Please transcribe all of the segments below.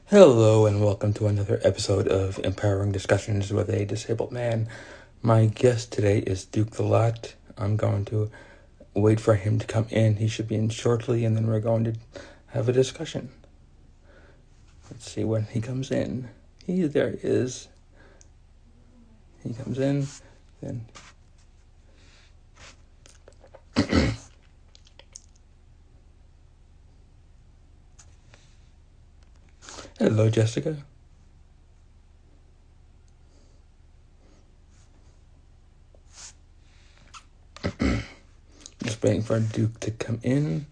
Hello and welcome to another episode of Empowering Discussions with a Disabled Man. My guest today is Duke the Lot. I'm going to wait for him to come in. He should be in shortly, and then we're going to have a discussion. Let's see when he comes in. There he is. He comes in, then hello, Jessica. Just waiting for Duke to come in.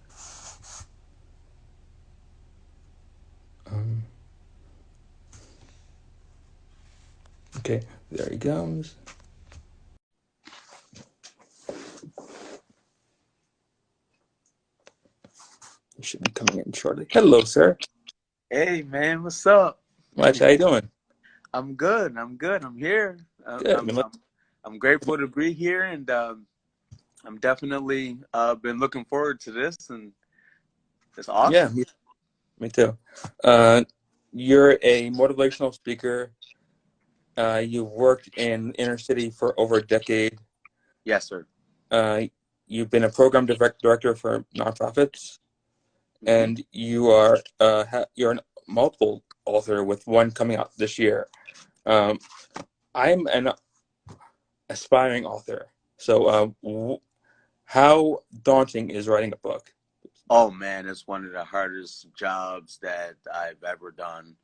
Okay, there he comes. He should be coming in shortly. Hello, sir. Hey man, what's up? Watch, how you doing? I'm good. I'm here. Good. I'm grateful to be here, and I'm definitely been looking forward to this, and it's Yeah, awesome. me too. Uh, you're a motivational speaker. You've worked in inner city for over a decade. Yes, sir. Uh, you've been a program director for nonprofits, Hmm. and you're a multiple author with one coming out this year. Um, I'm an aspiring author. So, how daunting is writing a book? Oh man, it's one of the hardest jobs that I've ever done.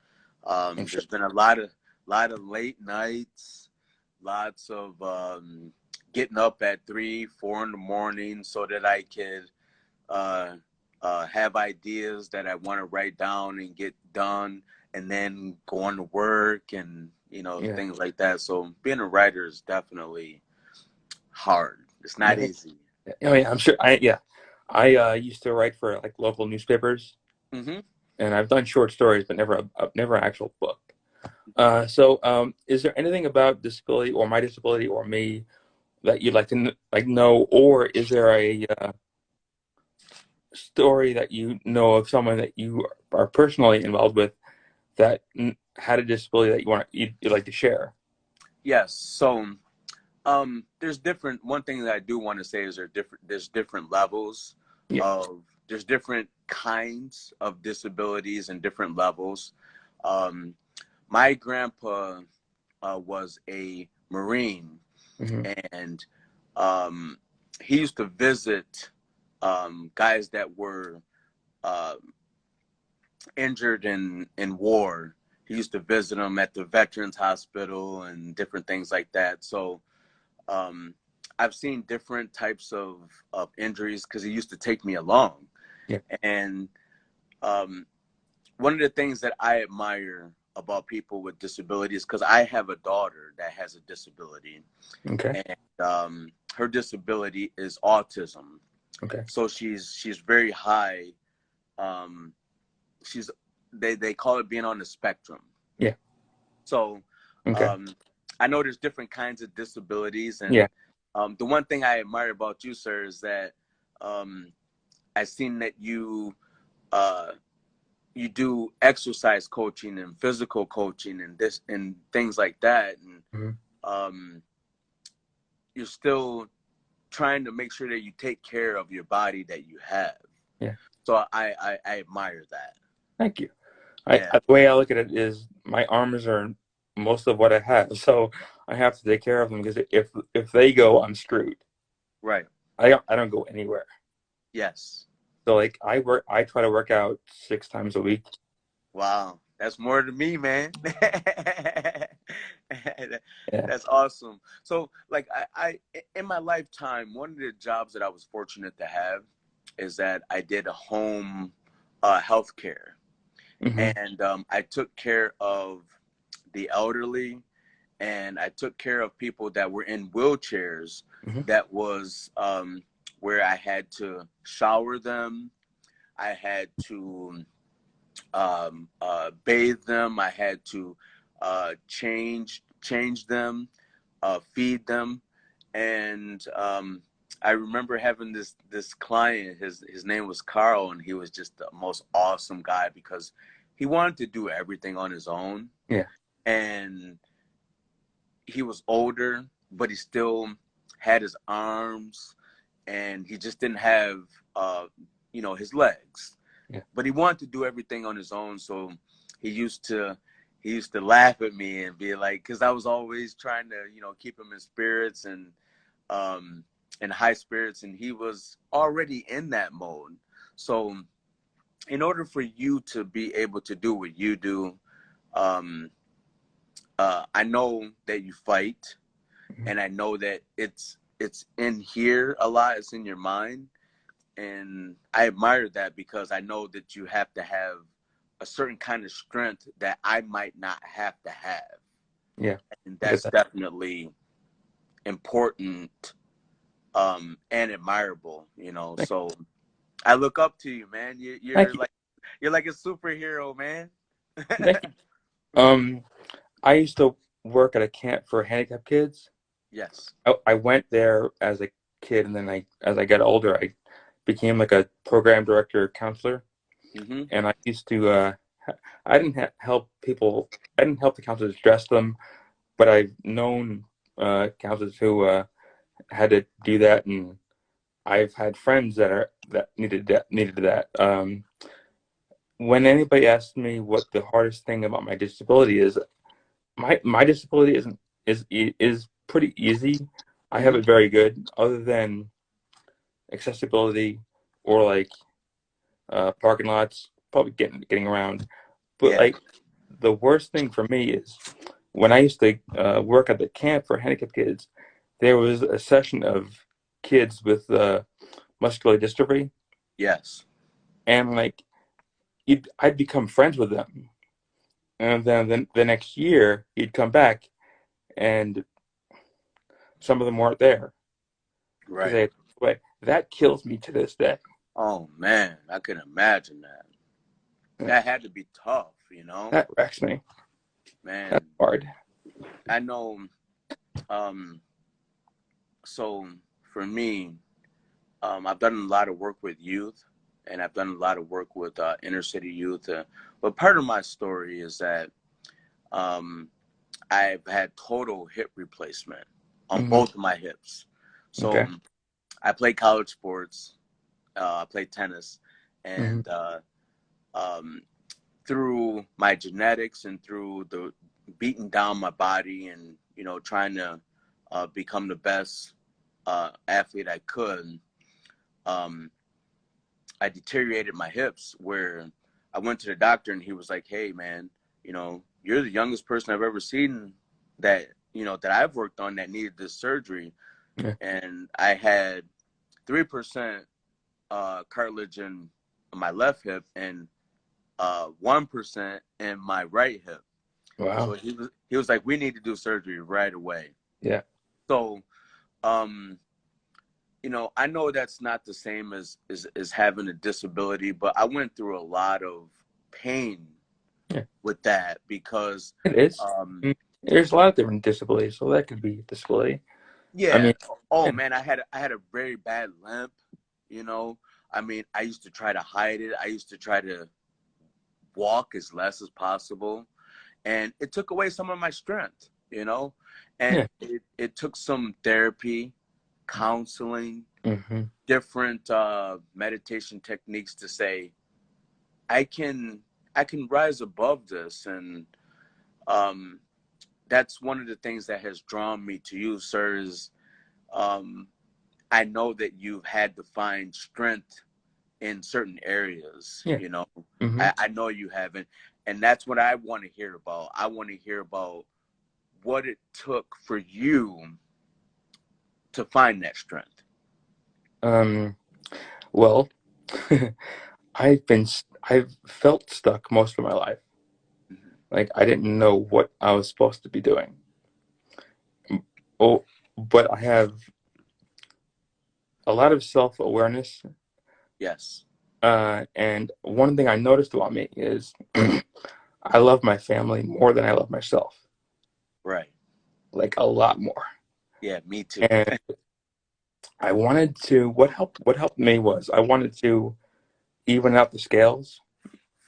I'm sure. There's been a lot of late nights, lots of getting up at 3, 4 in the morning so that I could uh, have ideas that I want to write down and get done, and then going to work and Yeah. things like that. So being a writer is definitely hard. It's not Yeah. easy. I mean, I'm sure. I used to write for like local newspapers, Hmm. and I've done short stories, but never an actual book. Is there anything about disability or my disability or me that you'd like to know, or is there a story that you know of someone that you are personally involved with that had a disability that you'd like to share? Yes. So there's different. One thing that I do want to say is there's different levels Yeah. of there's different kinds of disabilities and different levels. Um, my grandpa was a Marine, Hmm. and um, he used to visit guys that were uh, injured in war. He used to visit them at the Veterans Hospital and different things like that. So um, I've seen different types of injuries because he used to take me along. Yeah. And um, one of the things that I admire about people with disabilities, because I have a daughter that has a disability, Okay. and her disability is autism. Okay. So she's very high. Um, she's they call it being on the spectrum. Yeah. So Okay. um, I know there's different kinds of disabilities, and Yeah. the one thing I admire about you, sir, is that um, I've seen that uh, you do exercise coaching and physical coaching and this and things like that, and Hmm. um, you're still trying to make sure that you take care of your body that you have. Yeah. So I admire that. Thank you. Yeah, The way I look at it is my arms are most of what I have, so I have to take care of them because if they go, I'm screwed. right. I don't go anywhere. Yes. So like I try to work out 6 times a week. Wow. That's more than me, man. Yeah. That's awesome. So, like, in my lifetime, one of the jobs that I was fortunate to have is that I did a home health care. Hmm. And I took care of the elderly, and I took care of people that were in wheelchairs. Hmm. That was where I had to shower them, I had to bathe them, I had to change them, feed them, and I remember having this client. His name was Carl, and he was just the most awesome guy because he wanted to do everything on his own, Yeah. and he was older, but he still had his arms, and he just didn't have, uh, his legs. Yeah. But he wanted to do everything on his own, so he used to he used to laugh at me and be like, because I was always trying to, keep him in spirits and um, in high spirits, and he was already in that mode. So, in order for you to be able to do what you do, um, I know that you fight, Mhm. and I know that it's in here a lot. It's in your mind, and I admire that because I know that you have to have a certain kind of strength that I might not have to have, Yeah. and I get that's that. definitely important, and admirable. Thank So I look up to you, man. thank you. You're like a superhero, man. Thank you. Um, I used to work at a camp for handicapped kids. Yes. I went there as a kid, and then as I got older, I became like a program director, counselor, Mm-hmm. and I used to. I didn't help people. I didn't help the counselors dress them, but I've known counselors who had to do that, and I've had friends that needed that. When anybody asks me what the hardest thing about my disability is, my disability is pretty easy. I have Mm-hmm. it very good, other than accessibility or like parking lots, probably getting around. But Yeah. like the worst thing for me is when I used to work at the camp for handicapped kids. There was a session of kids with muscular dystrophy, Yes. and like I'd become friends with them, and then the next year he'd come back, and some of them weren't there because they Right. had passed away. That kills me to this day. Oh man, I can imagine that. Yeah, That had to be tough, that wrecks me. That's man. hard. I know. Um, so for me, I've done a lot of work with youth, and I've done a lot of work with inner city youth. But part of my story is that um, I've had total hip replacement on Hmm. both of my hips. So Okay. I played college sports. I played tennis, Hmm. and um, through my genetics and through the beating down my body and trying to become the best athlete I could, um, I deteriorated my hips. Where I went to the doctor and he was like, "Hey, man, you're the youngest person I've ever seen that that I've worked on that needed this surgery." Yeah. And I had 3% cartilage in my left hip and 1% in my right hip. So Wow. he was like, we need to do surgery right away. Yeah. So um, I know that's not the same as having a disability, but I went through a lot of pain Yeah. with that because It is. um, There's a lot of different disabilities, so that could be a disability. I yeah. mean, Oh yeah. man, I had a very bad limp. You know, I mean, I used to try to hide it. I used to try to walk as less as possible, and it took away some of my strength. And Yeah. it took some therapy, counseling, Hmm. different meditation techniques to say I can I can rise above this, and um, that's one of the things that has drawn me to you, sir. Is um, I know that you've had to find strength in certain areas. Yeah. Hmm. I know you haven't, and that's what I want to hear about. I want to hear about what it took for you to find that strength. Um. Well, I've felt stuck most of my life. Mm-hmm. Like I didn't know what I was supposed to be doing. Oh, but I have a lot of self-awareness. Yes. And one thing I noticed about me is I love my family more than I love myself, Right. like a lot more. Yeah, me too. And I wanted to, what helped me was I wanted to even out the scales.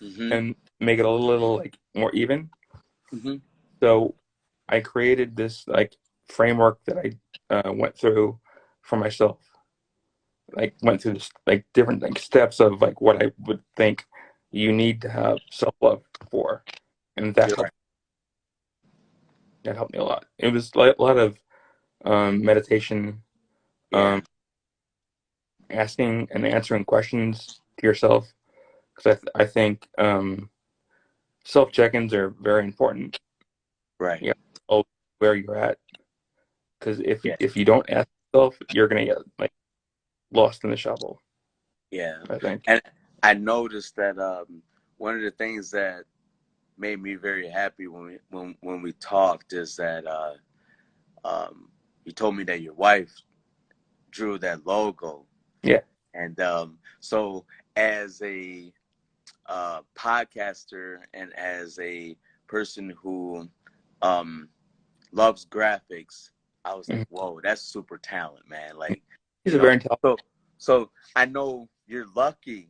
Mm-hmm. And make it a little like more even. Hmm. So I created this like framework that I went through for myself. Like went through this like different like steps of like what I would think you need to have self love for, and You're right. that helped me a lot. It was like a lot of meditation, Yeah. um, asking and answering questions to yourself because I think self check-ins are very important. Right. You know, where you're at, because Yeah. if you don't ask yourself, you're gonna get like lost in the shuffle. Yeah. I think. And I noticed that one of the things that made me very happy when we talked is that you told me that your wife drew that logo, Yeah. and so as a podcaster and as a person who um, loves graphics, I was like, Mhm. whoa, that's super talent, man. Like, He's you a know, very intelligent. so so I know you're lucky.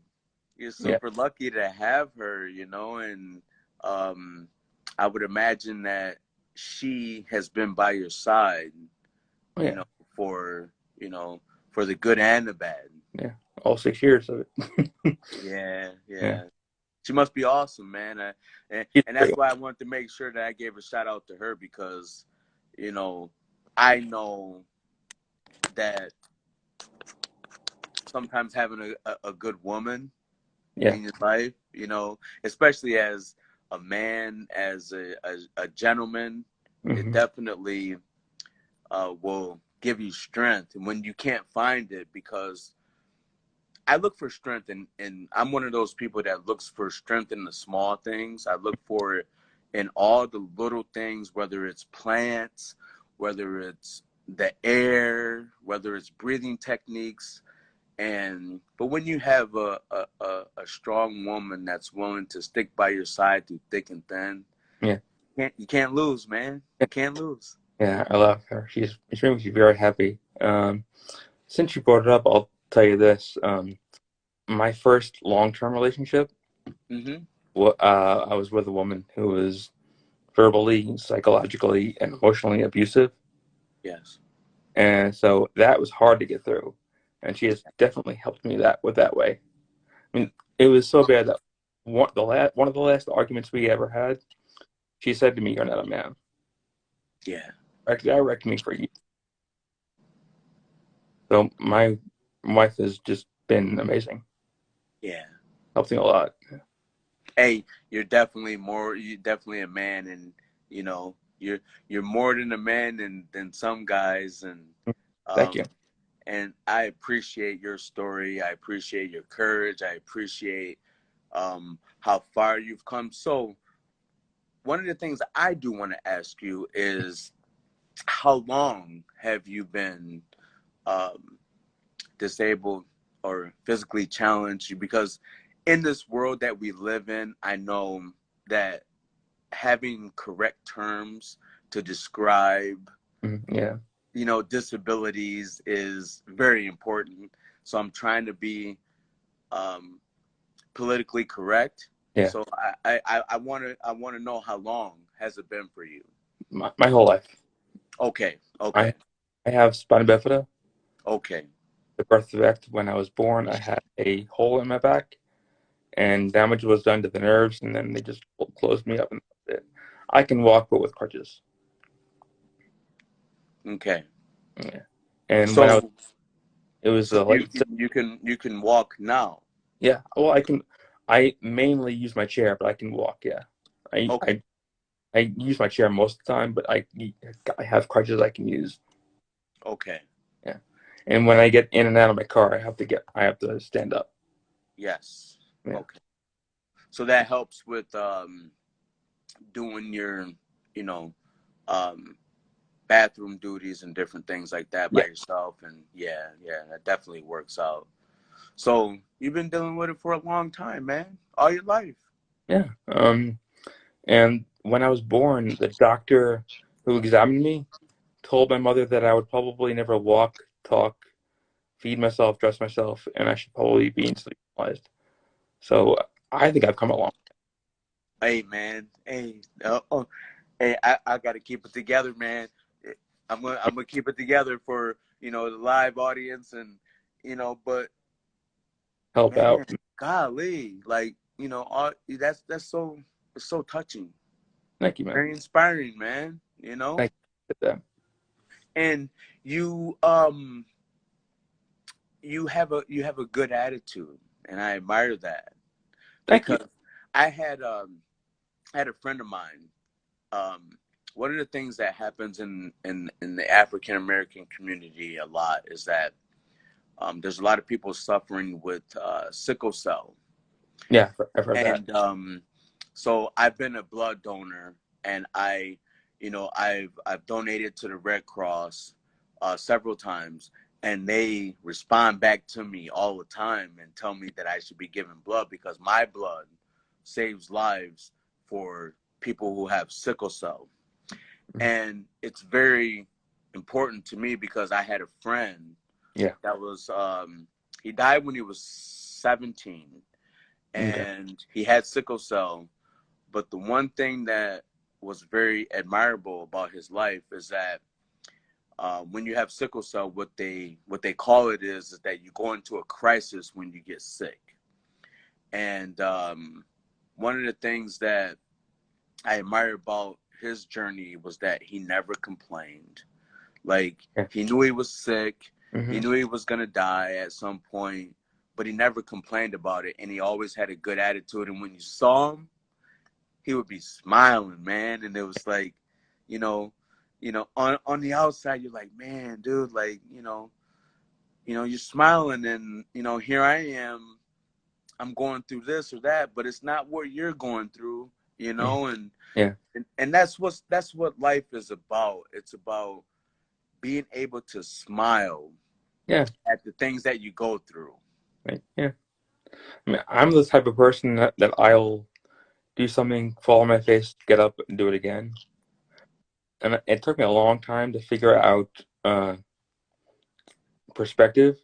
You're Yeah. super lucky to have her, you know, and um, I would imagine that she has been by your side, Oh, you yeah. know, for you know, for the good and the bad. Yeah. All 6 years of it. Yeah, Yeah. yeah. She must be awesome, man. He's And a great that's one. why I wanted to make sure that I gave a shout out to her because, you know, I know that sometimes having a good woman Yeah. in your life, you know, especially as a man, as a gentleman, it Hmm. definitely will give you strength. And when you can't find it, because I look for strength, and I'm one of those people that looks for strength in the small things. I look for it in all the little things, whether it's plants, whether it's the air, whether it's breathing techniques. And but when you have a strong woman that's willing to stick by your side through thick and thin, Yeah. you can't lose, man. You can't lose. Yeah. I love her. She makes me very happy. Since you brought it up, I'll tell you this. My first long-term relationship, Mm-hmm. I was with a woman who was verbally, psychologically, and emotionally abusive, Yes. and so that was hard to get through. And she has definitely helped me that way. I mean, it was so bad that one of the last arguments we ever had, she said to me, "You're not a man." Yeah. Actually, I wrecked me for you. So my wife has just been amazing, Yeah. helped me a lot. Hey, you're definitely a man, and you know you're more than a man than some guys, Thank um you. and I appreciate your story. I appreciate your courage. I appreciate how far you've come. So one of the things I do want to ask you is how long have you been um disabled or physically challenged? Because in this world that we live in, I know that having correct terms to describe, Yeah, disabilities is very important. So I'm trying to be um, politically correct. yeah. So I want to know how long has it been for you? My whole life, Okay, I okay, I have spina bifida. okay, The birth defect when I was born, I had a hole in my back, and damage was done to the nerves, and then they just closed me up, and that's it. I can walk, but with crutches. okay. Yeah. And when I was, So it was so like, you can walk now. yeah. Well, I can. I mainly use my chair, but I can walk. Yeah. I Okay, I I use my chair most of the time, but I have crutches I can use. okay, Yeah. And when I get in and out of my car, I have to stand up. yes, Yeah. okay. So that helps with doing your, you know, um, bathroom duties and different things like that by Yeah. yourself. And yeah, yeah, that definitely works out. So you've been dealing with it for a long time, man, all your life. Yeah. And when I was born, the doctor who examined me told my mother that I would probably never walk, talk, feed myself, dress myself, and I should probably be institutionalized. So I think I've come along. Hey, man. Hey, hey, I got to keep it together, man. I'm gonna keep it together for the live audience, and but Help man, out. golly, like that's so it's so touching, Thank you, man. very inspiring, man. Thank you. And you you have a good attitude, and I admire that Thank you. because I had a friend of mine. Um, One of the things that happens in the African American community a lot is that there's a lot of people suffering with sickle cell, Yeah, I've heard that. and so I've been a blood donor, and I've donated to the Red Cross several times, and they respond back to me all the time and tell me that I should be giving blood because my blood saves lives for people who have sickle cell. Mhm. And it's very important to me because I had a friend Yeah. that was he died when he was 17, Okay. and he had sickle cell. But the one thing that was very admirable about his life is that when you have sickle cell, what they call it is that you go into a crisis when you get sick. And one of the things that I admire about his journey was that he never complained. Like, Yeah. he knew he was sick, he Hmm. knew he was gonna die at some point, but he never complained about it, and he always had a good attitude. And when you saw him, he would be smiling, man. And it was like, you know, on the outside, you're like, man, dude, like, you're smiling, and here I am, I'm going through this or that, but it's not what you're going through, Yeah. and Yeah. and that's what life is about. It's about being able to smile Yeah. at the things that you go through. Right. Yeah. I mean, I'm the type of person that I'll do something, fall on my face, get up, and do it again. And it took me a long time to figure out perspective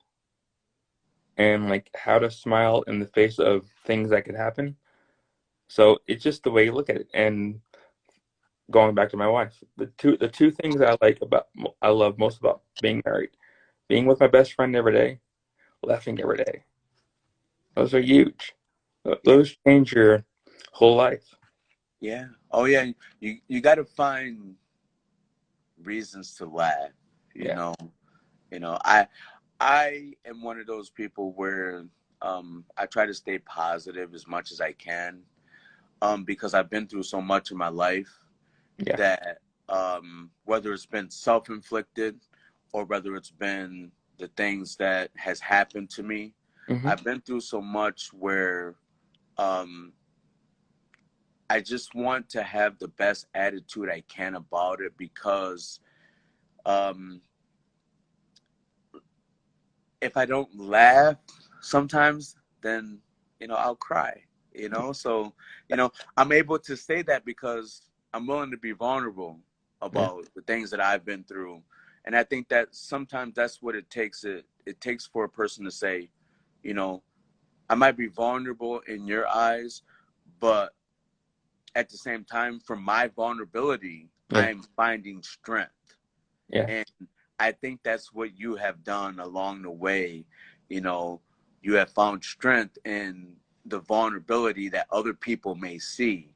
and like how to smile in the face of things that could happen. So it's just the way you look at it. And going back to my wife, the two things I love most about being married, being with my best friend every day, laughing every day. Those are huge. Yeah, Those change your whole life. yeah. Oh yeah, you got to find reasons to laugh. You Yeah. know, I am one of those people where I try to stay positive as much as I can, because I've been through so much in my life Yeah. that whether it's been self-inflicted or whether it's been the things that has happened to me, Hmm. I've been through so much where um, I just want to have the best attitude I can about it because um, if I don't laugh sometimes, then I'll cry. So I'm able to say that because I'm willing to be vulnerable Yeah. about the things that I've been through, and I think that sometimes that's what it takes. It takes for a person to say, you know, I might be vulnerable in your eyes, but at the same time, from my vulnerability, Yeah. I'm finding strength. Yeah. And I think that's what you have done along the way. You know, you have found strength in the vulnerability that other people may see.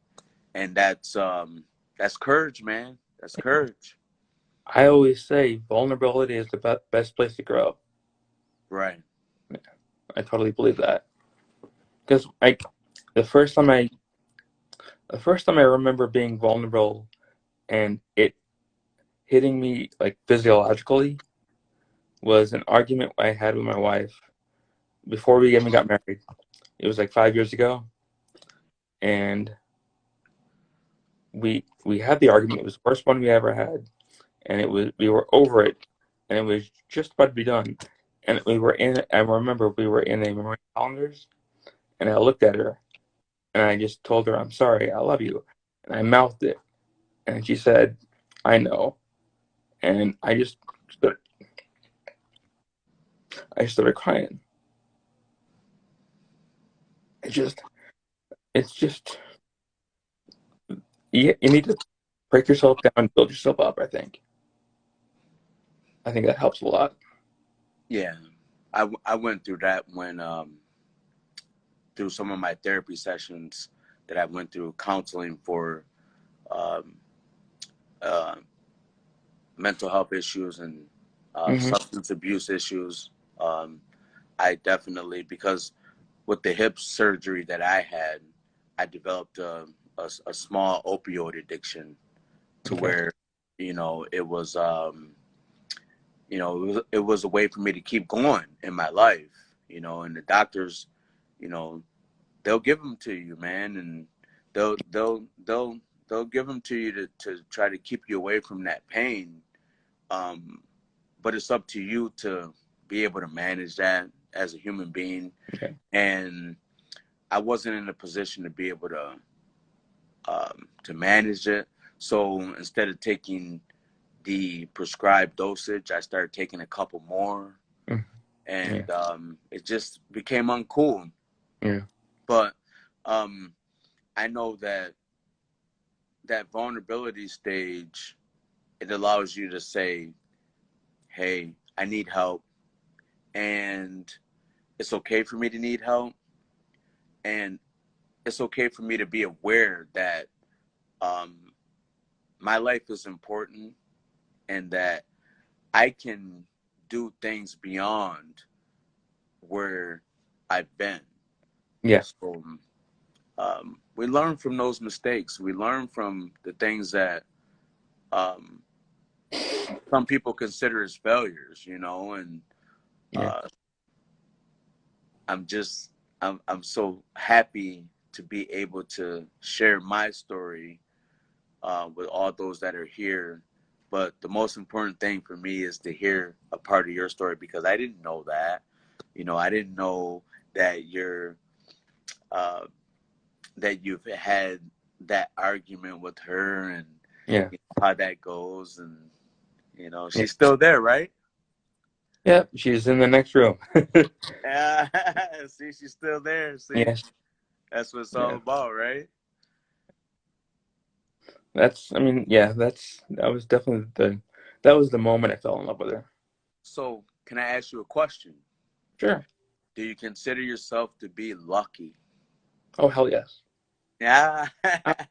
And that's courage, man. That's courage. I always say vulnerability is the best place to grow. Right. I totally believe that because like the first time I the first time I remember being vulnerable and it hitting me like physiologically was an argument I had with my wife before we even got married. It was like 5 years ago, and we had the argument. It was the worst one we ever had, and it was we were over it, and it was just about to be done. And we were in. I remember we were in a Marine calendars, and I looked at her, and I just told her, "I'm sorry, I love you," and I mouthed it, and she said, "I know," and I started crying. It just it's just you need to break yourself down, build yourself up. I think that helps a lot. Yeah, I went through that when through some of my therapy sessions that I went through counseling for um, uh, mental health issues and Hmm. substance abuse issues. Um, I definitely, because with the hip surgery that I had, I developed a small opioid addiction to Okay. where, it was, it was a way for me to keep going in my life, and the doctors, you know, they'll give them to you, man, and they'll they'll they'll they'll give them to you to try to keep you away from that pain. Um, but it's up to you to be able to manage that as a human being. Okay. And I wasn't in a position to be able to manage it. So instead of taking the prescribed dosage, I started taking a couple more, Mm. Yeah. and it just became uncool. Yeah. But um, I know that that vulnerability stage, it allows you to say, "Hey, I need help," and it's okay for me to need help, and it's okay for me to be aware that um, my life is important and that I can do things beyond where I've been. Yeah. So we learn from those mistakes. We learn from the things that um, some people consider as failures, and Yeah. uh, I'm just I'm so happy to be able to share my story with all those that are here. But the most important thing for me is to hear a part of your story because I didn't know that. I didn't know that uh, that you've had that argument with her and Yeah. how that goes, and Yeah. she's still there, right? Yeah. She's in the next room. Yeah. See, she's still there. See, Yes. that's what it's all Yeah. about, right? I mean, yeah, that was definitely that was the moment I fell in love with her. So, can I ask you a question? Sure. Do you consider yourself to be lucky? Oh, hell yes. Yeah. A-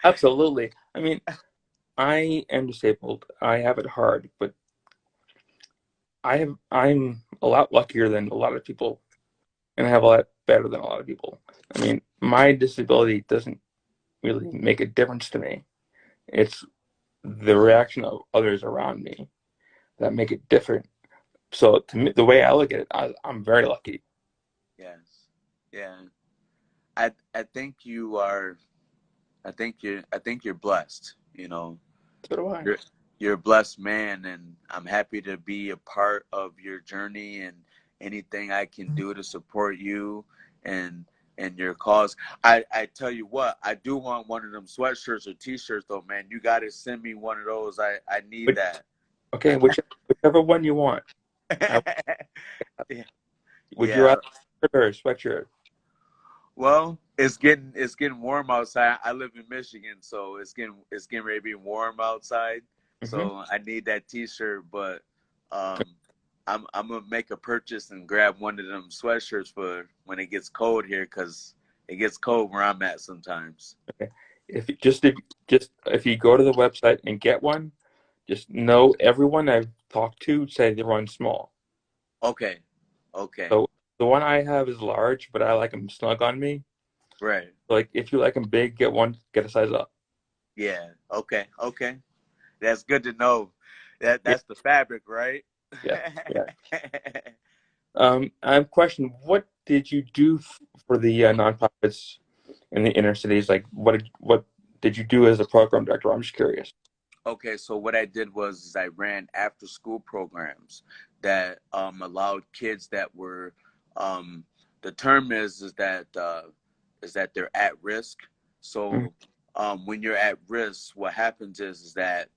Absolutely. I mean, I am disabled. I have it hard, but I'm a lot luckier than a lot of people, and I have a lot better than a lot of people. I mean, my disability doesn't really make a difference to me. It's the reaction of others around me that make it different. So to me, the way I look at it, I'm very lucky. Yes. Yeah. I think you are. I think you're blessed. So do I. You're you're a blessed man, and I'm happy to be a part of your journey and anything I can do to support you and your cause. I tell you what, I do want one of them sweatshirts or t-shirts though, man. You got to send me one of those. I need But that. okay, whichever one you want. I, Yeah. would you Yeah. rather a shirt or a sweatshirt? Well, it's getting warm outside. I live in Michigan, so it's getting ready to be warm outside. Hmm. So I need that T-shirt, but um, I'm gonna make a purchase and grab one of them sweatshirts for when it gets cold here, cause it gets cold where I'm at sometimes. Okay. If you go to the website and get one, just know everyone I've talked to say they run small. Okay, okay, So the one I have is large, but I like them snug on me. right, So, like if you like them big, get one, get a size up. yeah, okay, okay. That's good to know. That Yeah, that's the fabric, right? yeah, yeah. I have a question. What did you do for the nonprofits in the inner cities? Like, what did you do as a program director? I'm just curious. Okay, so what I did was I ran after school programs that allowed kids that were um, the term is that they're at risk. Mhm. So when you're at risk, what happens is that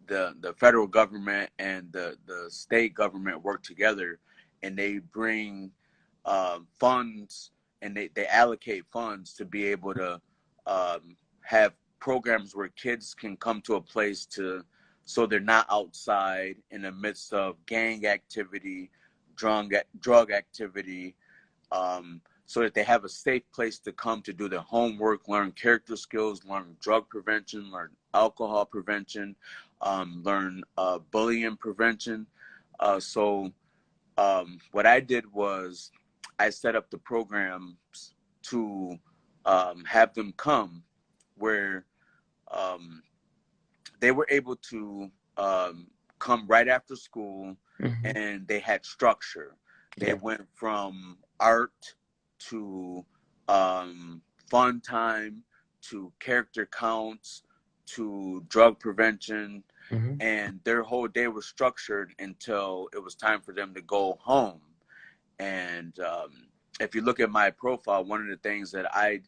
the federal government and the state government work together, and they bring funds and they allocate funds to be able to have programs where kids can come to a place so they're not outside in the midst of gang activity, drug activity, so that they have a safe place to come to do their homework, learn character skills, learn drug prevention, learn alcohol prevention, learn bullying prevention. So what I did was I set up the programs to have them come where um, they were able to come right after school, Mm-hmm. and they had structure. They Yeah. went from art to fun time to character counts to drug prevention, Mm-hmm. and their whole day was structured until it was time for them to go home. And if you look at my profile, one of the things that I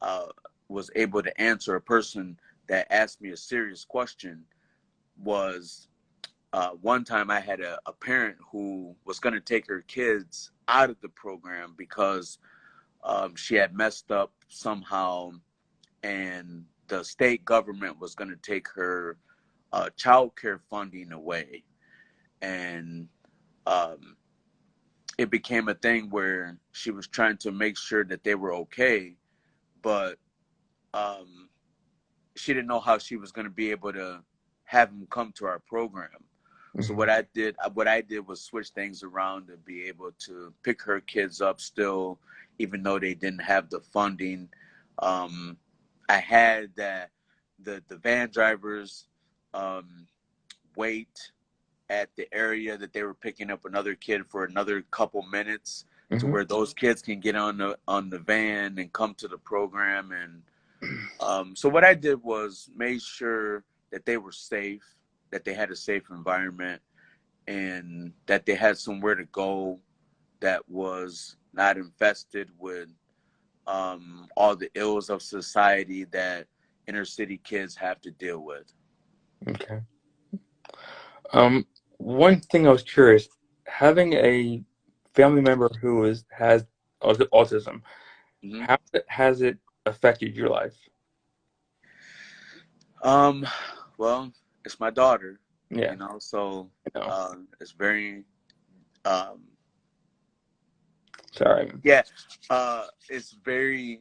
uh, was able to answer a person that asked me a serious question was one time I had a parent who was going to take her kids out of the program because she had messed up somehow, and the state government was going to take her child care funding away. And um, it became a thing where she was trying to make sure that they were okay, but um, she didn't know how she was going to be able to have them come to our program. So Mm-hmm. what I did was switch things around to be able to pick her kids up still, even though they didn't have the funding. Um, I had the van drivers um, wait at the area that they were picking up another kid for another couple minutes to Mm-hmm. where those kids can get on the van and come to the program. And so what I did was made sure that they were safe, that they had a safe environment, and that they had somewhere to go that was not infested with all the ills of society that inner city kids have to deal with. Okay. Um, One thing I was curious, having a family member who has autism, Hmm. how has it affected your life? Um, well, it's my daughter, Yeah, so I know. it's very, um, Sorry. yeah, it's very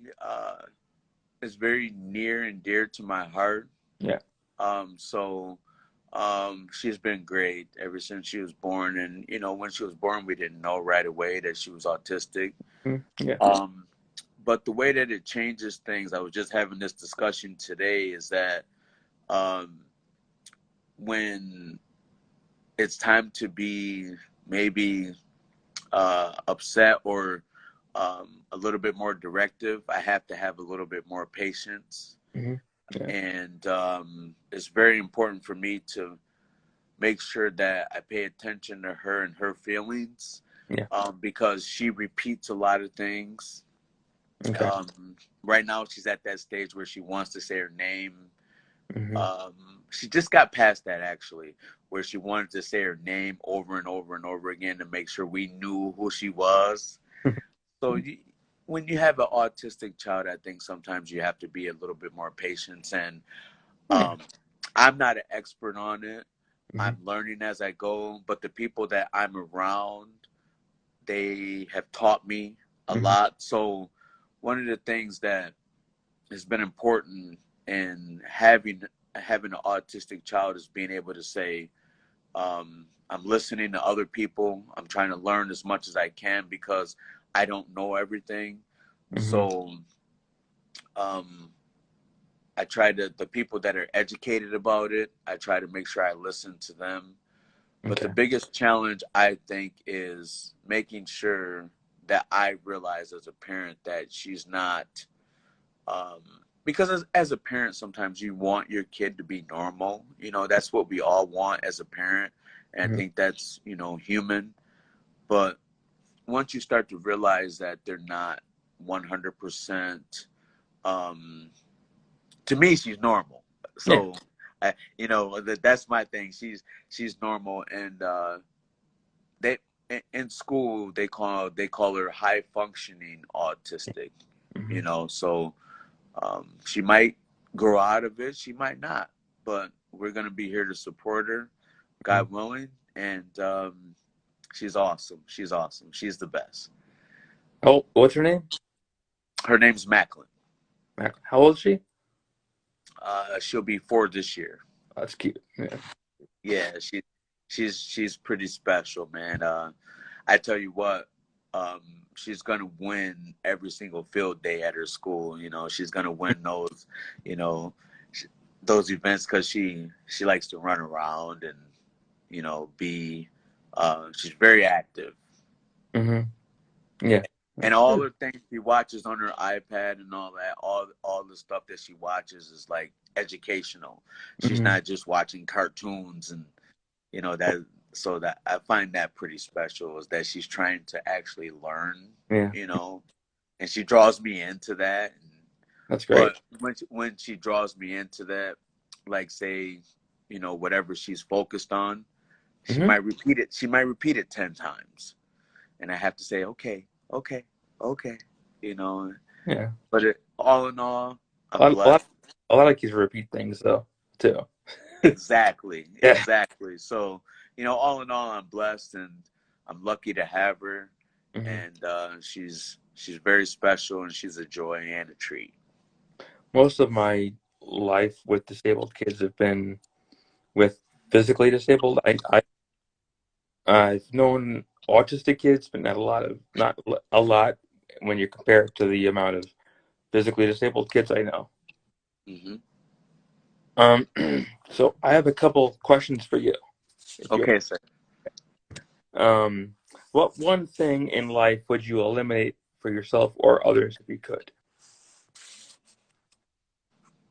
near and dear to my heart. Yeah. So she's been great ever since she was born. And, when she was born, we didn't know right away that she was autistic. Yeah. Um, but the way that it changes things, I was just having this discussion today, is that um, when it's time to be maybe upset or a little bit more directive, I have to have a little bit more patience. Hmm. Yeah. And it's very important for me to make sure that I pay attention to her and her feelings, Yeah. because she repeats a lot of things. Okay. Um, right now, she's at that stage where she wants to say her name. Hmm. She just got past that, actually, where she wanted to say her name over and over and over again to make sure we knew who she was. So when you have an autistic child, I think sometimes you have to be a little bit more patient. And Yeah. um, I'm not an expert on it. Hmm. I'm learning as I go, but the people that I'm around, they have taught me a Hmm. lot. So one of the things that has been important in having an autistic child is being able to say, I'm listening to other people. I'm trying to learn as much as I can because I don't know everything. Hmm. So um, I try to, the people that are educated about it, I try to make sure I listen to them. But the Okay. biggest challenge, I think, is making sure that I realize as a parent that she's not, um, because as a parent, sometimes you want your kid to be normal. That's what we all want as a parent. And I Hmm. think that's, human. But once you start to realize that they're not 100%, um, to me, she's normal. Yeah. So, that's my thing. She's normal. And they in school they call her high functioning autistic. Hmm. So She might grow out of it, she might not, but we're gonna be here to support her, Mhm. God willing. And she's awesome. She's awesome. She's the best. Oh, what's her name? Her name's Macklin. How old is she? She'll be 4 this year. That's cute. Yeah. Yeah, she's pretty special, man. I tell you what, um, she's gonna win every single field day at her school. You know, she's gonna win those, you know, sh those events because she likes to run around and be. She's very active, Hmm. Yeah. and That's all good. the things she watches on her iPad and all that, all the stuff that she watches is like educational. She's Hmm. not just watching cartoons and that. So that I find that pretty special is that she's trying to actually learn, Yeah. you know, and she draws me into that. That's great. But when she draws me into that, like say, whatever she's focused on, she Hmm. might repeat it. She might repeat it 10 times, and I have to say, okay, okay, okay, you know. Yeah. But all in all, A I'm lot, a lot, blessed. a lot of kids repeat things though, too. Exactly, Yeah. exactly. So, all in all, I'm blessed and I'm lucky to have her. Hmm. And she's very special and she's a joy and a treat. Most of my life with disabled kids have been with physically disabled. I've known autistic kids, but not a lot when you compare it to the amount of physically disabled kids I know. Hmm. Um, so I have a couple questions for you. If you, Okay, sir. um, what one thing in life would you eliminate for yourself or others if you could?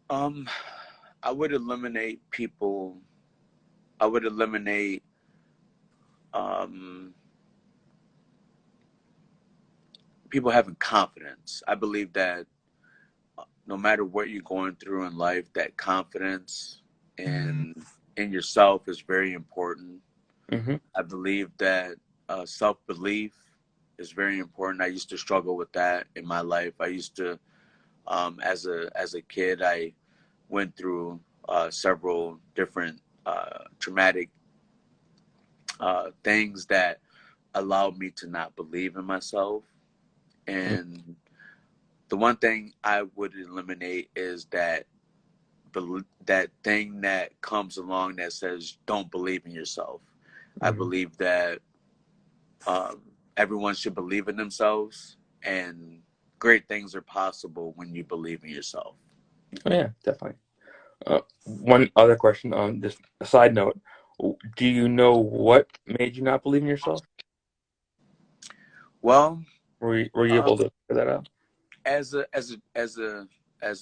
Um, I would eliminate people. I would eliminate um, people having confidence. I believe that no matter what you're going through in life, that confidence in yourself is very important. Mm-hmm. I believe that self belief is very important. I used to struggle with that in my life. I used to, as a kid, I went through several different traumatic things that allowed me to not believe in myself. And the one thing I would eliminate is that thing that comes along that says don't believe in yourself. I Mm-hmm. believe that um, everyone should believe in themselves, and great things are possible when you believe in yourself. Oh, yeah, definitely. One other question on just a side note. Do you know what made you not believe in yourself? Well, Were you uh, able to figure that out? as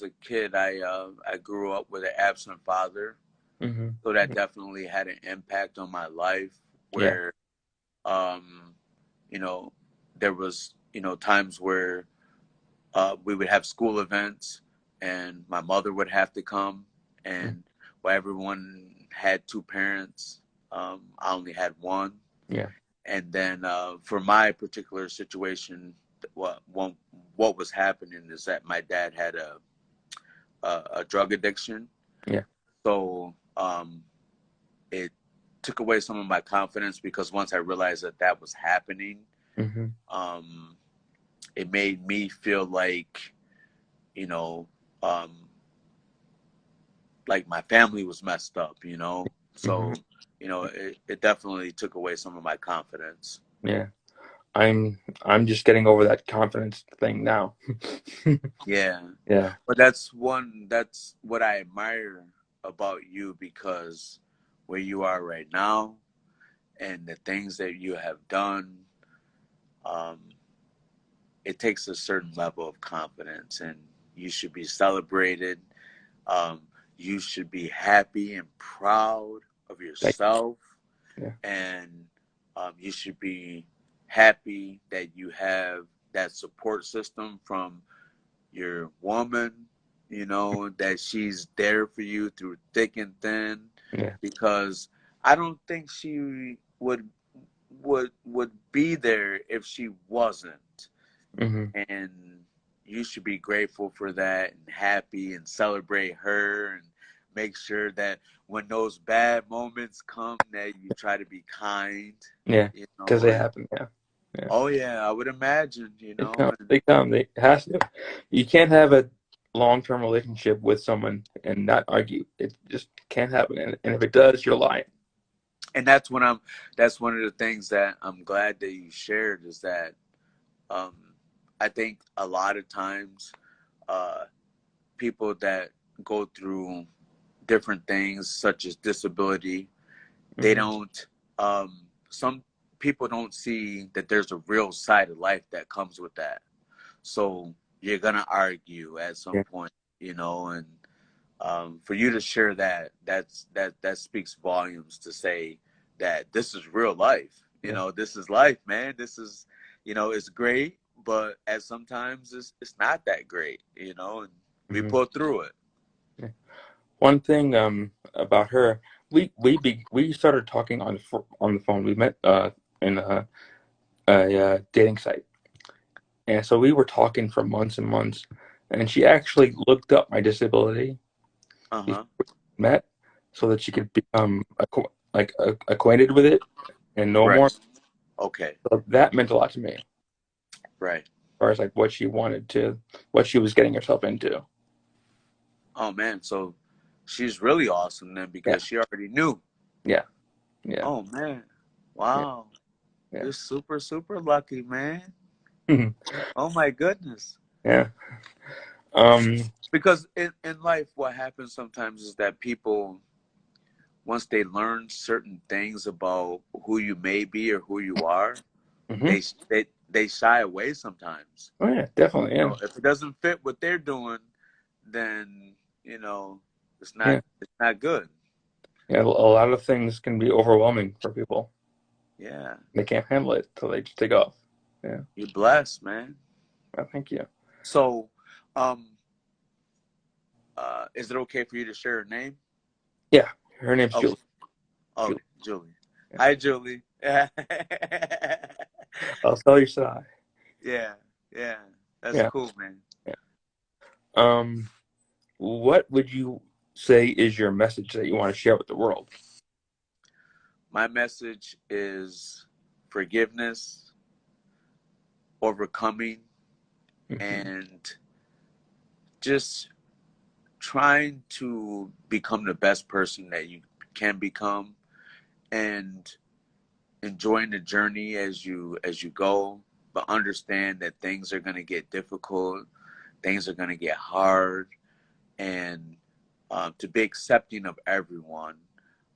a kid, I grew up with an absent father, so that Mm-hmm. definitely had an impact on my life. Yeah. Where um, you know, there was times where we would have school events, and my mother would have to come, and while everyone had two parents, I only had one. Yeah. And then for my particular situation, what was happening is that my dad had a drug addiction, Yeah. so it took away some of my confidence because once I realized that that was happening, Mm-hmm. um, it made me feel you know, um, like my family was messed up. Mm-hmm. So, it definitely took away some of my confidence. Yeah. I'm just getting over that confidence thing now. Yeah. Yeah. But that's what I admire about you because where you are right now and the things that you have done, um, it takes a certain level of confidence and you should be celebrated. Um, you should be happy and proud of Thank yourself, Yeah. and you should be happy that you have that support system from your woman, that she's there for you through thick and thin, Yeah. because I don't think she would be there if she wasn't. Mm-hmm. And you should be grateful for that and happy and celebrate her and make sure that when those bad moments come that you try to be kind, Yeah, you because know, they and happen. Yeah, yeah. oh yeah, I would imagine, They come. and They come. They it has to. You can't have a long-term relationship with someone and not argue. It just can't happen. And if it does, you're lying. that's when that's one of the things that I'm glad that you shared is that um I think a lot of times uh people that go through different things such as disability, they Hmm. don't some people don't see that there's a real side of life that comes with that. So you're gonna argue at some Yeah. point, and for you to share that, that speaks volumes to say that this is real life. Yeah. This is life, man. This is, it's great, but at sometimes it's not that great, and we Hmm. pull through it. Yeah. One thing about her, we started talking on the phone. We met in a dating site, and so we were talking for months and months. And she actually looked up my disability Uh before huh. we met, so that she could become acquainted with it and know more. Right. Okay. So that meant a lot to me, as Right. far as like what she was getting herself into. Oh man. So she's really awesome then Yeah, because she already knew. yeah, yeah, Oh man. yeah, Wow. yeah, You're super, super lucky, man. Oh my goodness. yeah. Um, Because in life, what happens sometimes is that people, once they learn certain things about who you may be or who you are, hmm. they shy away sometimes. Oh yeah, definitely. Yeah, If it doesn't fit what they're doing, then it's not yeah, it's not good. yeah. A lot of things can be overwhelming for people. Yeah, They can't handle it, so they just take off. Yeah. you're blessed, man. Well, thank you. So, um, is it okay for you to share her name? Yeah, her name's Okay. Julie. Oh, Julie. Julie. Yeah. Hi, Julie. Yeah. I'll spell your side. Yeah. Yeah. That's Yeah, cool, man. yeah. Um, what would you say is your message that you want to share with the world? My message is forgiveness, overcoming, Hmm. and just trying to become the best person that you can become and enjoying the journey as you go, but understand that things are going to get difficult, things are going to get hard, and to be accepting of everyone.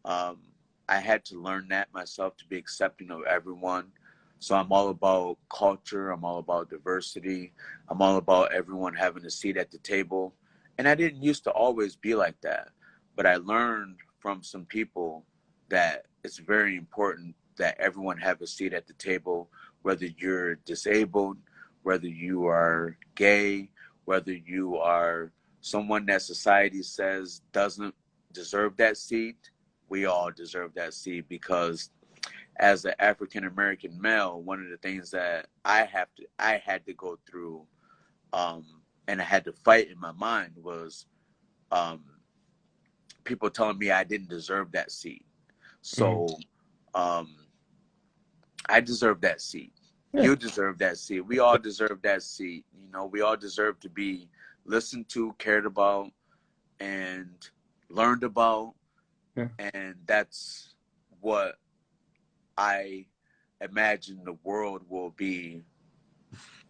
Um, I had to learn that myself to be accepting of everyone. So I'm all about culture. I'm all about diversity. I'm all about everyone having a seat at the table. And I didn't used to always be like that, but I learned from some people that it's very important that everyone have a seat at the table, whether you're disabled, whether you are gay, whether you are someone that society says doesn't deserve that seat. We all deserve that seat because as an African American male, one of the things that I had to go through, um, and I had to fight in my mind was um, people telling me I didn't deserve that seat. Hmm. So um, I deserve that seat. Yeah, You deserve that seat. We all deserve that seat. We all deserve to be listened to, cared about, and learned about. yeah, And that's what I imagine the world will be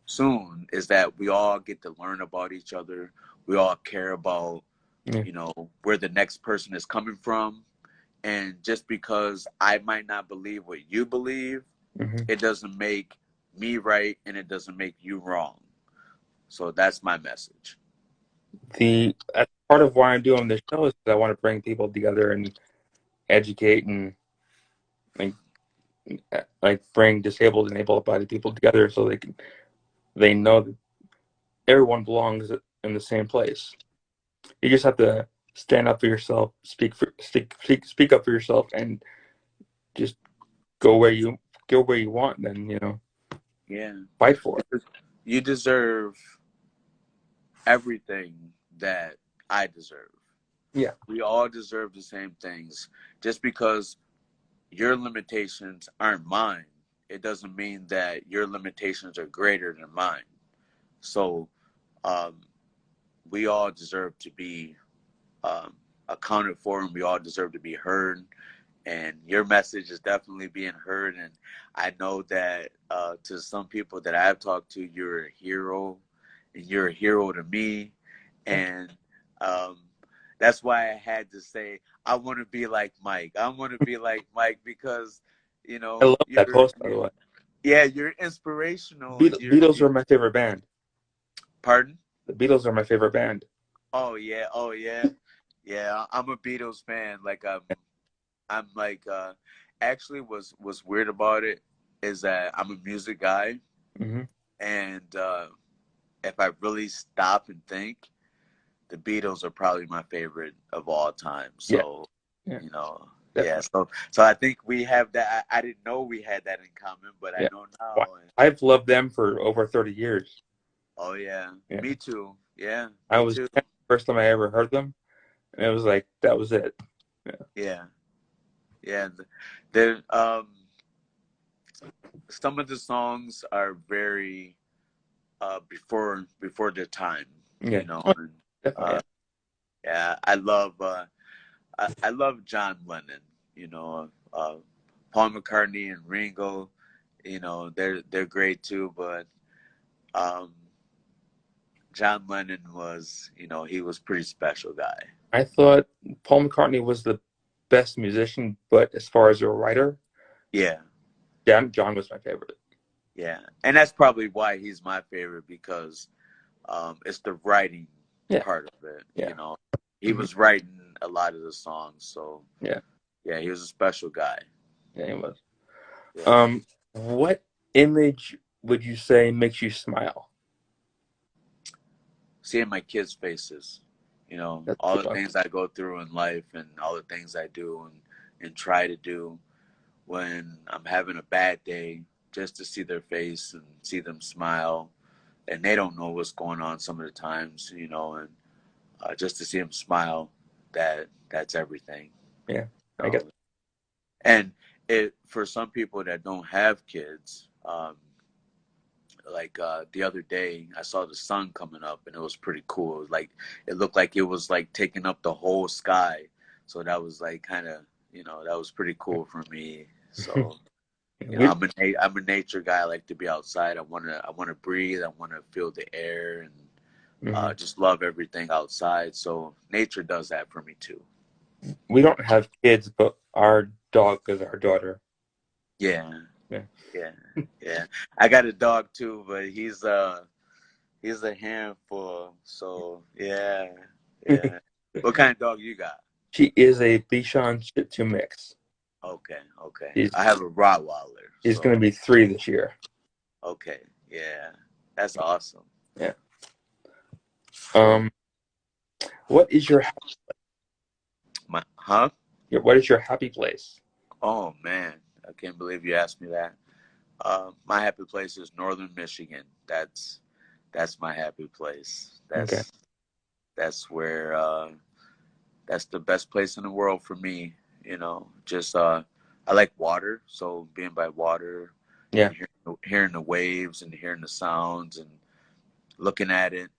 soon, is that we all get to learn about each other. We all care about, yeah. where the next person is coming from. And just because I might not believe what you believe, Hmm. it doesn't make me right and it doesn't make you wrong. So that's my message. That's part of why I'm doing this show is 'cause I want to bring people together and educate and like bring disabled and able-bodied people together so they know that everyone belongs in the same place. You just have to stand up for yourself, speak up for yourself, and just go where you want. Then Yeah. fight for it. You deserve everything that I deserve. Yeah. We all deserve the same things. Just because your limitations aren't mine, it doesn't mean that your limitations are greater than mine. So um, we all deserve to be um, accounted for, and we all deserve to be heard. And your message is definitely being heard. And I know that to some people that I've talked to, you're a hero, and you're a hero to me. Thank you. And um, that's why I had to say I want to be like Mike. I want to be like Mike because I love that post, by the way. yeah, you're inspirational. Beatles are my favorite band. Pardon? The Beatles are my favorite band. Oh yeah, oh yeah, yeah. I'm a Beatles fan. Like I'm like actually was weird about it is that I'm a music guy, Hmm. and if I really stop and think, the Beatles are probably my favorite of all time. Yeah. So Yeah. yeah. Definitely. So I think we have that. I didn't know we had that in common, but I Yeah. know Why- now. And, I've loved them for over 30 years. oh yeah, Yeah. me too. Yeah, I me was too. 10 the first time I ever heard them, and it was like that was it. Yeah. Yeah, yeah. The some of the songs are very before their time, Yeah. Oh, and definitely. uh, yeah, I love John Lennon, Paul McCartney and Ringo, they're great too, but um, John Lennon was, he was pretty special guy. I thought Paul McCartney was the best musician, but as far as a writer, Yeah, John was my favorite. yeah, and that's probably why he's my favorite because it's the writing Yeah. part of it. Yeah. He Hmm. was writing a lot of the songs, so Yeah. yeah, he was a special guy. Yeah, he was. Yeah. What image would you say makes you smile? Seeing my kids' faces, That's a all good the one. things I go through in life and all the things I do and try to do when I'm having a bad day, just to see their face and see them smile. And they don't know what's going on some of the times, and just to see them smile, that's everything. Yeah, I guess. So, and it for some people that don't have kids, like the other day I saw the sun coming up and it was pretty cool. It was like it looked like it was like taking up the whole sky. So that was like kind of that was pretty cool for me. So we, I'm a nature guy. I like to be outside. I wanna breathe. I wanna feel the air and mhm. just love everything outside. So nature does that for me too. We don't have kids, but our dog is our daughter. Yeah, Yeah. yeah, yeah. I got a dog too, but he's a handful. So yeah, yeah. What kind of dog you got? She is a Bichon Shih Tzu mix. Okay, okay. She's, I have a Rottweiler. she's going to So be 3 this year. okay, yeah, that's awesome. Yeah. So Um, what is your huh? what is your happy place? Oh man, I can't believe you asked me that. My happy place is Northern Michigan. That's my happy place. Okay. That's where that's the best place in the world for me. Just I like water, so being by water Yeah. and hearing the waves and hearing the sounds and looking at it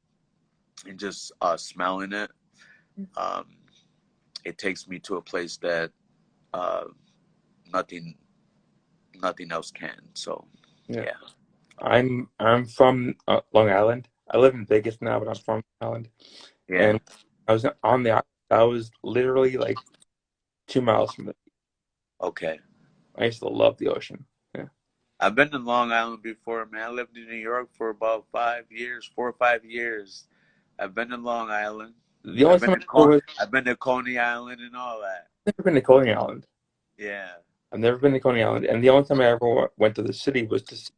and just smelling it. Um, it takes me to a place that uh, nothing nothing else can. So Yeah. yeah, I'm from Long Island. I live in Vegas now, but I'm from Long Island. yeah, And I was on the island. I was literally like 2 miles from it. okay. I used to love the ocean. Yeah. I've been to Long Island before, man. I lived in New York for about 5 years, 4 or 5 years. I've been to Long Island. The only time I ever was I've been to Coney Island and all that. I've never been to Coney Island. Yeah. I've never been to Coney Island, and the only time I ever went to the city was to see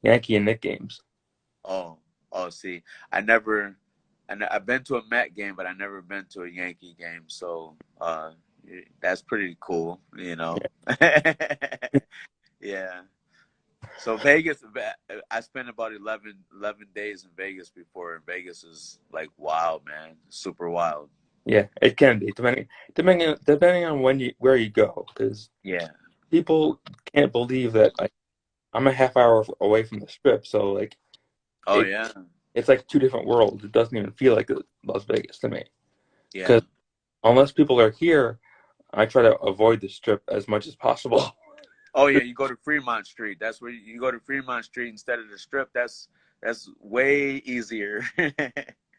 Yankee and Knicks games. Oh, oh. See, I never. I've been to a Met game, but I never been to a Yankee game. So, that's pretty cool. Yeah. Yeah. So Vegas, I spent about 11 days in Vegas before, and Vegas is like wild, man, super wild. Yeah, it can be depending on where you go, because Yeah. people can't believe that like I'm a half hour away from the strip, so like Oh it yeah. it's like two different worlds. It doesn't even feel like Las Vegas to me, because Yeah. unless people are here, I try to avoid the strip as much as possible. Oh yeah. You go to Fremont Street. That's where you go to Fremont Street instead of the Strip. That's way easier.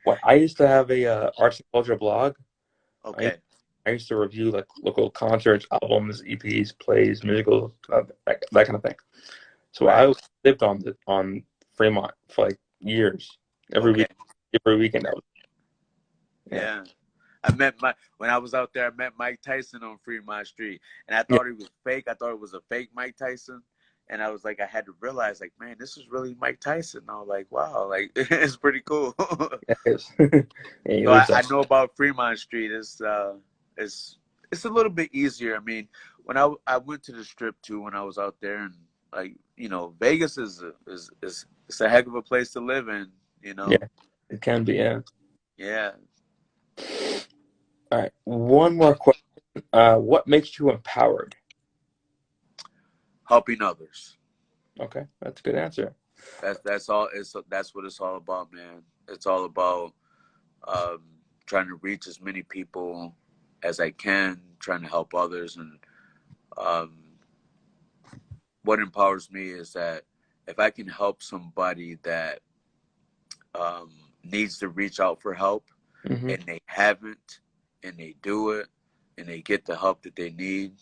What I used to have a arts and culture blog. I Okay. I used to review like local concerts, albums, EPs, plays, musicals, that kind of thing. So I Right. lived on Fremont for like years. Every Okay. week, every weekend. I was yeah, Yeah. I met when I was out there. I met Mike Tyson on Fremont Street, and I yeah, thought he was fake. I thought it was a fake Mike Tyson, and I was like, I had to realize, like, man, this is really Mike Tyson. And I was like, wow, like it's pretty cool. yeah, it is. Yeah, he So lives I out. know about Fremont Street. It's it's a little bit easier. I mean, when I went to the Strip too when I was out there, and like Vegas is it's a heck of a place to live in. You know, Yeah, it can be. Yeah. yeah, All right. One more question. What makes you empowered? helping others. Okay, that's a good answer. That's all. That's what it's all about, man. It's all about um, trying to reach as many people as I can, trying to help others, and um, what empowers me is that if I can help somebody that um, needs to reach out for help Hmm. and they haven't, and they do it, and they get the help that they need,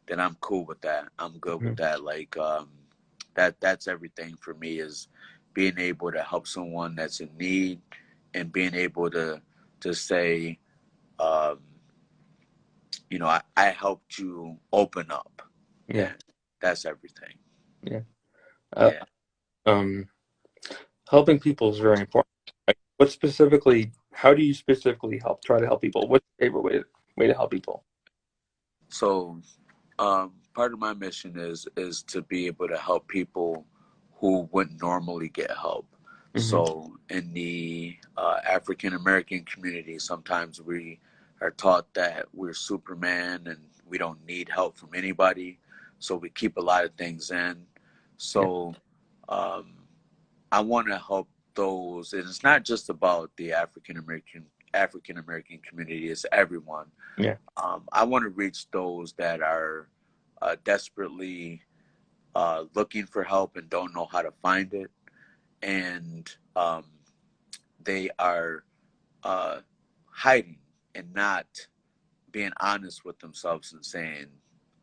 then I'm cool with that. I'm good Hmm. with that. Like that's everything for me is being able to help someone that's in need and being able to say, um, I helped you open up, Yeah, and that's everything. yeah. Uh, Yeah. um, Helping people is very important. Like, how do you specifically try to help people? What's your favorite way to help people? So part of my mission is to be able to help people who wouldn't normally get help. Hmm. So in the African American community, sometimes we are taught that we're Superman and we don't need help from anybody. So we keep a lot of things in. Yeah, So um, I want to help those, and it's not just about the African American community; it's everyone. yeah, I want to reach those that are desperately looking for help and don't know how to find it, and they are uh, hiding and not being honest with themselves and saying,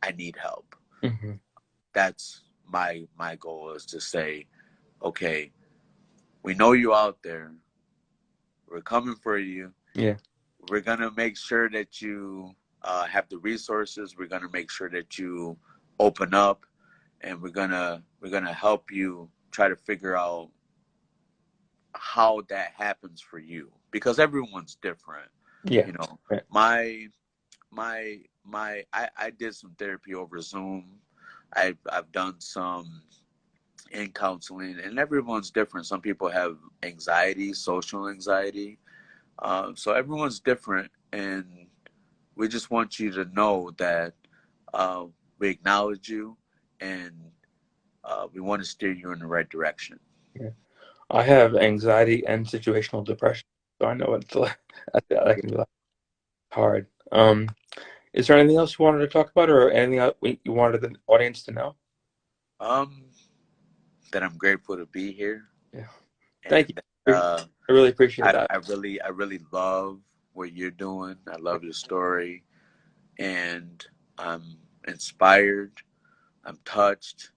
"I need help." hmm, That's my goal is to say, "Okay, we know you out there. We're coming for you. yeah, We're gonna make sure that you have the resources. We're gonna make sure that you open up, and we're gonna help you try to figure out how that happens for you because everyone's different. yeah, You know, yeah, my I did some therapy over Zoom. I've done some in counseling, and everyone's different. Some people have anxiety, social anxiety. So everyone's different, and we just want you to know that uh, we acknowledge you, and we want to steer you in the right direction. yeah. I have anxiety and situational depression, so I know it's like that can be like hard. Is there anything else you wanted to talk about, or anything else you wanted the audience to know? Um, that I'm grateful to be here, Yeah. Thank and you. I really appreciate that. I really love what you're doing. I love your story, and I'm inspired. I'm touched.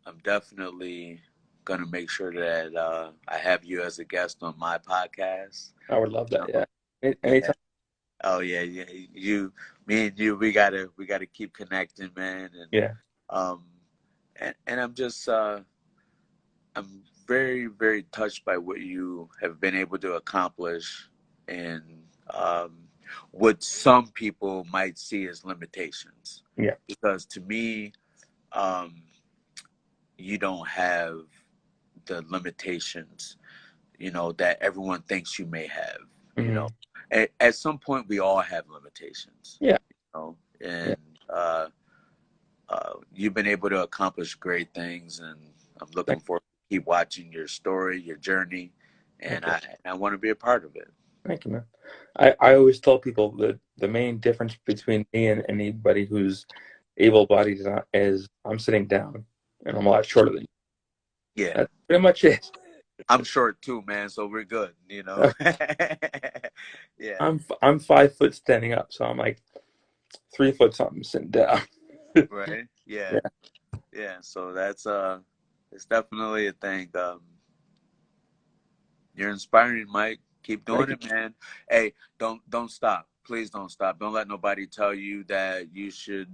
I'm definitely gonna make sure that I have you as a guest on my podcast. I would love You that. Yeah. know, yeah. Anytime. Oh yeah, yeah. Me and you, we gotta keep connecting, man. Yeah. Um, and I'm very, very touched by what you have been able to accomplish, and um, what some people might see as limitations. Yeah. Because to me, um, you don't have the limitations, that everyone thinks you may have. You know, Mm-hmm. at some point we all have limitations. Yeah. Yeah. And you've been able to accomplish great things, and I'm looking Thank, forward to keep watching your story, your journey, and thank you. I want to be a part of it. Thank you, man. I always tell people that the main difference between me and anybody who's able-bodied is I'm sitting down and I'm a lot shorter than you. Yeah, That's pretty much it. I'm short too, man, so we're good. Yeah, I'm 5 foot standing up, so I'm like 3 foot something sitting down. right. Yeah, Yeah, yeah. So that's it's definitely a thing. You're inspiring, Mike. Keep thank doing you. it, man. Hey, don't stop. Please don't stop. Don't let nobody tell you that you should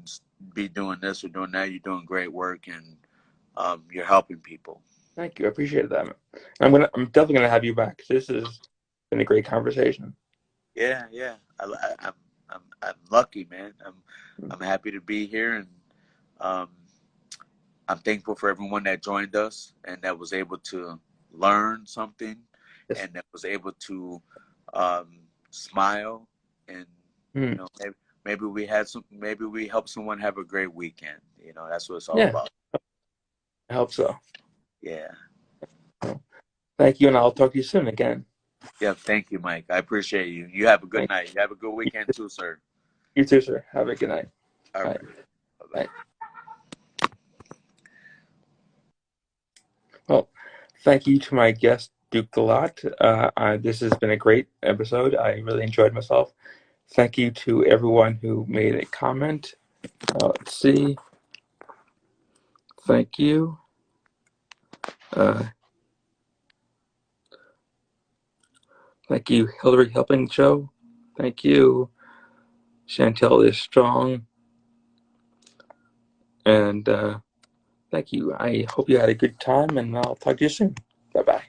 be doing this or doing that. You're doing great work, and you're helping people. Thank you. I appreciate that, man. I'm definitely gonna have you back. This has been a great conversation. Yeah, yeah. I'm lucky, man. I'm happy to be here, and um, I'm thankful for everyone that joined us and that was able to learn something, Yes. and that was able to um, smile, and Mm, maybe we helped someone have a great weekend. That's what it's all yeah, about. I hope so. Yeah. Well, thank you, and I'll talk to you soon again. Yeah. Thank you, Mike. I appreciate you. You have a good Thank night. You have a good you. weekend too, sir. You too, sir. Have a good night. All Bye. right. Bye bye. Bye. Well, thank you to my guest, Duke the Lot. This has been a great episode. I really enjoyed myself. Thank you to everyone who made a comment. Let's see. Thank you. Uh, Thank you, Hillary Helping Show. Thank you. Chantel is strong. And thank you. I hope you had a good time, and I'll talk to you soon. Bye bye.